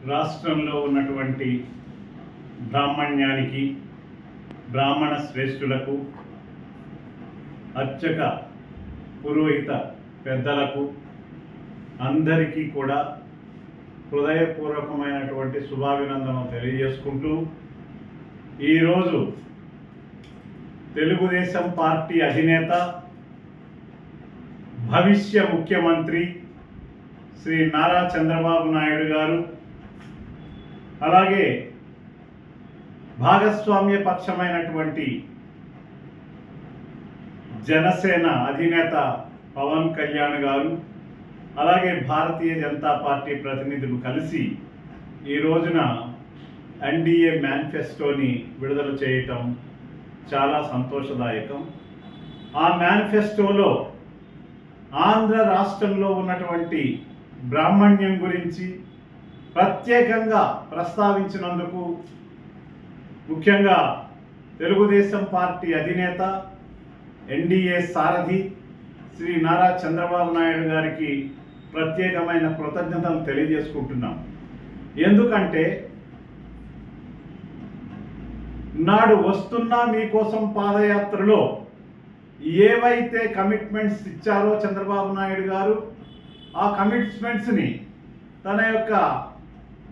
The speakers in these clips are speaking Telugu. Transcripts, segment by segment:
రాష్ట్రంలో ఉన్నటువంటి బ్రాహ్మణ్యానికి, బ్రాహ్మణ శ్రేష్ఠులకు, అర్చక పురోహిత పెద్దలకు అందరికీ కూడా హృదయపూర్వకమైనటువంటి శుభాభినందనలు తెలియజేసుకుంటూ, ఈరోజు తెలుగుదేశం పార్టీ అధినేత, భవిష్య ముఖ్యమంత్రి శ్రీ నారా చంద్రబాబు నాయుడు గారు, అలాగే భాగస్వామ్య పక్షమైనటువంటి జనసేన అధినేత పవన్ కళ్యాణ్ గారు, అలాగే భారతీయ జనతా పార్టీ ప్రతినిధులు కలిసి ఈ రోజున ఎన్డీఏ మేనిఫెస్టోని విడుదల చేయటం చాలా సంతోషదాయకం. ఆ మేనిఫెస్టోలో ఆంధ్ర రాష్ట్రంలో ఉన్నటువంటి బ్రాహ్మణ్యం గురించి ప్రత్యేకంగా ప్రస్తావించినందుకు ముఖ్యంగా తెలుగుదేశం పార్టీ అధినేత, ఎన్డీఏ సారథి శ్రీ నారా చంద్రబాబు నాయుడు గారికి ప్రత్యేకమైన కృతజ్ఞతలు తెలియజేసుకుంటున్నాం. ఎందుకంటే నాడు వస్తున్నా మీకోసం పాదయాత్రలో ఏవైతే కమిట్మెంట్స్ ఇచ్చారో చంద్రబాబు నాయుడు గారు, ఆ కమిట్మెంట్స్ని తన యొక్క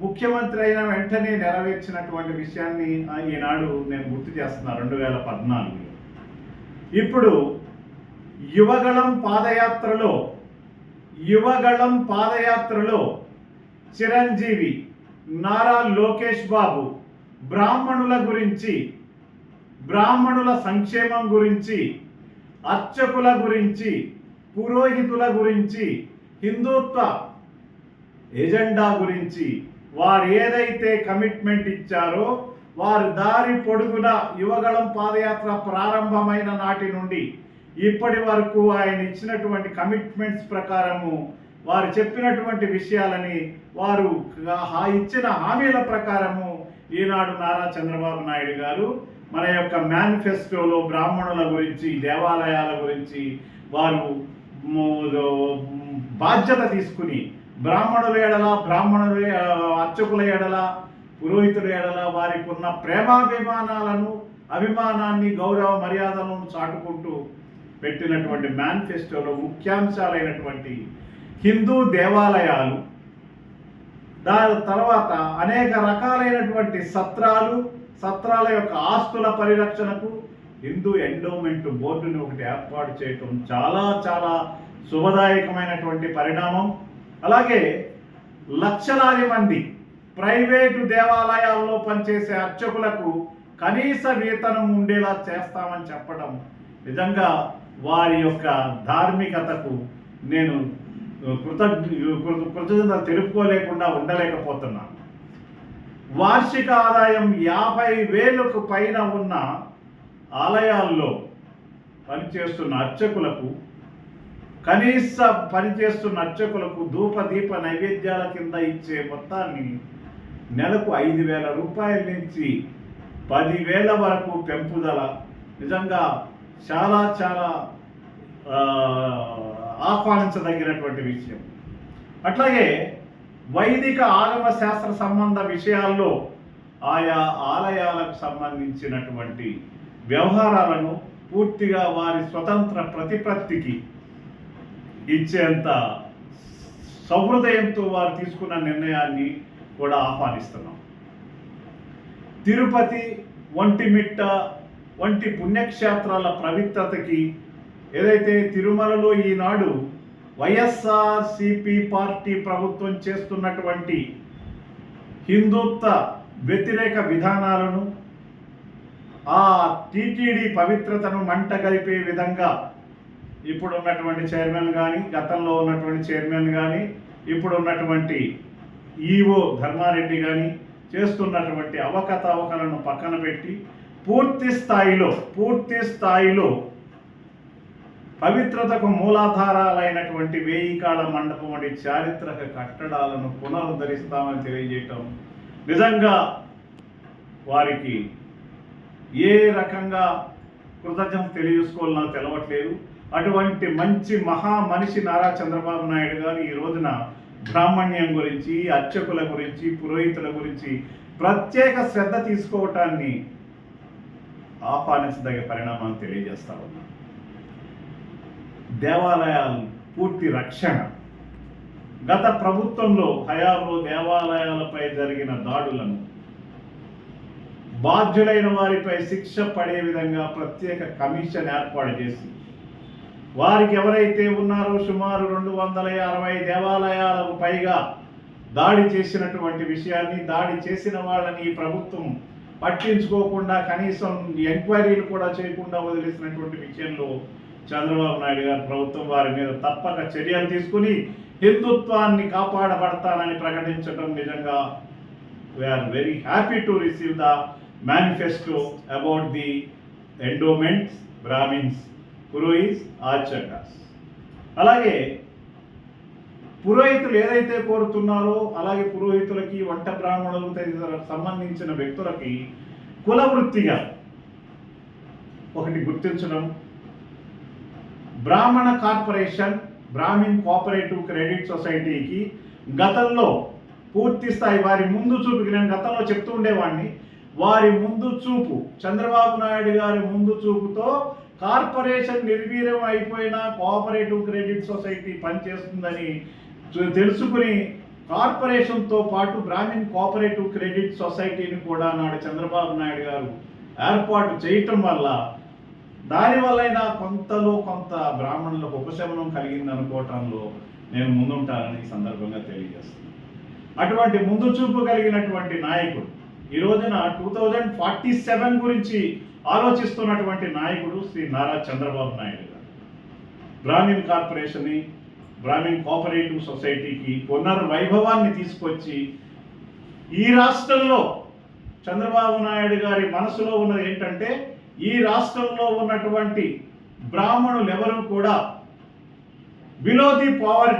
ముఖ్యమంత్రి అయిన వెంటనే నెరవేర్చినటువంటి విషయాన్ని ఈనాడు నేను గుర్తు చేస్తున్నాను. 2014లో ఇప్పుడు యువగళం పాదయాత్రలో చిరంజీవి నారా లోకేష్ బాబు బ్రాహ్మణుల గురించి, బ్రాహ్మణుల సంక్షేమం గురించి, అర్చకుల గురించి, పురోహితుల గురించి, హిందుత్వ ఎజెండా గురించి వారు ఏదైతే కమిట్మెంట్ ఇచ్చారో, వారు దారి పొడుగున యువగళం పాదయాత్ర ప్రారంభమైన నాటి నుండి ఇప్పటి వరకు ఆయన ఇచ్చినటువంటి కమిట్మెంట్స్ ప్రకారము, వారు చెప్పినటువంటి విషయాలని, వారు ఇచ్చిన హామీల ప్రకారము ఈనాడు నారా చంద్రబాబు నాయుడు గారు మన యొక్క మేనిఫెస్టోలో బ్రాహ్మణుల గురించి, దేవాలయాల గురించి వారు బాధ్యత తీసుకుని బ్రాహ్మణుల ఎడల, అర్చకుల ఎడల, పురోహితుల ఎడల వారికి ఉన్న ప్రేమాభిమానాలను, అభిమానాన్ని, గౌరవ మర్యాదలను చాటుకుంటూ పెట్టినటువంటి మేనిఫెస్టోలో ముఖ్యాంశాలైనటువంటి హిందూ దేవాలయాలు, దాని తర్వాత అనేక రకాలైనటువంటి సత్రాల యొక్క ఆస్తుల పరిరక్షణకు హిందూ ఎండోమెంట్ బోర్డుని ఒకటి ఏర్పాటు చేయటం చాలా చాలా శుభదాయకమైనటువంటి పరిణామం. అలాగే లక్షలాది మంది ప్రైవేటు దేవాలయాల్లో పనిచేసే అర్చకులకు కనీస వేతనం ఉండేలా చేస్తామని చెప్పడం నిజంగా వారి యొక్క ధార్మికతకు నేను కృతజ్ఞతలు తెలుపుకోలేకుండా ఉండలేకపోతున్నాను. వార్షిక ఆదాయం 50,000కు పైన ఉన్న ఆలయాల్లో పనిచేస్తున్న అర్చకులకు, కనీస పనిచేస్తున్న అర్చకులకు ధూపదీప నైవేద్యాల కింద ఇచ్చే మొత్తాన్ని నెలకు 5,000 రూపాయల నుంచి 10,000 వరకు పెంపుదల నిజంగా చాలా చాలా ఆహ్వానించదగినటువంటి విషయం. అట్లాగే వైదిక ఆగమ శాస్త్ర సంబంధ విషయాల్లో ఆయా ఆలయాలకు సంబంధించినటువంటి వ్యవహారాలను పూర్తిగా వారి స్వతంత్ర ప్రతిపత్తికి ఇచ్చేంత సహృదయంతో వారు తీసుకున్న నిర్ణయాన్ని కూడా ఆహ్వానిస్తున్నాం. తిరుపతి, ఒంటిమిట్ట వంటి పుణ్యక్షేత్రాల పవిత్రతకి, ఏదైతే తిరుమలలో ఈనాడు వైఎస్ఆర్సిపి పార్టీ ప్రభుత్వం చేస్తున్నటువంటి హిందుత్వ వ్యతిరేక విధానాలను, ఆ టీటీడీ పవిత్రతను మంటగలిపే విధంగా ఇప్పుడు ఉన్నటువంటి చైర్మన్ కానీ, గతంలో ఉన్నటువంటి చైర్మన్ కానీ, ఇప్పుడు ఉన్నటువంటి ఈఓ ధర్మారెడ్డి కానీ చేస్తున్నటువంటి అవకతవకలను పక్కన పెట్టి పూర్తి స్థాయిలో పవిత్రతకు మూలాధారాలైనటువంటి వేయికాళ్ళ మండపం వంటి చారిత్రక కట్టడాలను పునరుద్ధరిస్తామని తెలియజేయటం నిజంగా వారికి ఏ రకంగా కృతజ్ఞత తెలియజేసుకోవాలో తెలవట్లేదు. అటువంటి మంచి మనిషి నారా చంద్రబాబు నాయుడు గారు ఈ రోజున బ్రాహ్మణ్యం గురించి, అర్చకుల గురించి, పురోహితుల గురించి ప్రత్యేక శ్రద్ధ తీసుకోవటాన్ని ఆహ్వానించదగ్గ పరిణామాలు తెలియజేస్తా ఉన్నాను. దేవాలయాలు పూర్తి రక్షణ. గత ప్రభుత్వంలో హయాంలో దేవాలయాలపై జరిగిన దాడులను బాధ్యులైన వారిపై శిక్ష పడే విధంగా ప్రత్యేక కమిషన్ ఏర్పాటు చేసి వారికి ఎవరైతే ఉన్నారో సుమారు 260 దేవాలయాలకు పైగా దాడి చేసినటువంటి విషయాన్ని, దాడి చేసిన వాళ్ళని ఈ ప్రభుత్వం పట్టించుకోకుండా కనీసం ఎంక్వైరీలు కూడా చేయకుండా వదిలేసినటువంటి విషయంలో చంద్రబాబు నాయుడు గారి ప్రభుత్వం వారి మీద తప్పక చర్యలు తీసుకుని హిందుత్వాన్ని కాపాడబడతానని ప్రకటించడం నిజంగా we are very happy to receive the manifesto about the endowments, Brahmins, purohits, archakars. అలాగే పురోహితులు ఏదైతే కోరుతున్నారో అలాగే పురోహితులకి, వంట బ్రాహ్మణులకు తదితర సంబంధించిన వ్యక్తులకి కుల వృత్తిగా ఒకటి గుర్తించడం, బ్రాహ్మణ కార్పొరేషన్, బ్రాహ్మిన్ కోఆపరేటివ్ క్రెడిట్ సొసైటీకి గతంలో పూర్తి స్థాయి వారి ముందు చూపుకి, నేను గతంలో చెప్తూ ఉండేవాడిని, వారి ముందు చూపు, చంద్రబాబు నాయుడు గారి ముందు చూపుతో కార్పొరేషన్ నిర్వీర్యం అయిపోయిన కోఆపరేటివ్ క్రెడిట్ సొసైటీ పనిచేస్తుందని తెలుసుకుని కార్పొరేషన్తో పాటు బ్రాహ్మిన్ కోఆపరేటివ్ క్రెడిట్ సొసైటీని కూడా నాడు చంద్రబాబు నాయుడు గారు ఏర్పాటు చేయటం వల్ల దానివల్లైనా కొంతలో కొంత బ్రాహ్మణులకు ఉపశమనం కలిగింది అనుకోవటంలో నేను ముందుంటానని ఈ సందర్భంగా తెలియజేస్తున్నాను. అటువంటి ముందు చూపు కలిగినటువంటి నాయకుడు ఈ రోజున 2047 గురించి ఆలోచిస్తున్నటువంటి నాయకుడు శ్రీ నారా చంద్రబాబు నాయుడు గారు. బ్రాహ్మిన్ కార్పొరేషన్ని, బ్రాహ్మిన్ కోఆపరేటివ్ సొసైటీకి పునర్వైభవాన్ని తీసుకొచ్చి ఈ రాష్ట్రంలో చంద్రబాబు నాయుడు గారి మనసులో ఉన్నది ఏంటంటే, ఈ రాష్ట్రంలో ఉన్నటువంటి బ్రాహ్మణులు ఎవరు కూడా బిలో ది పవర్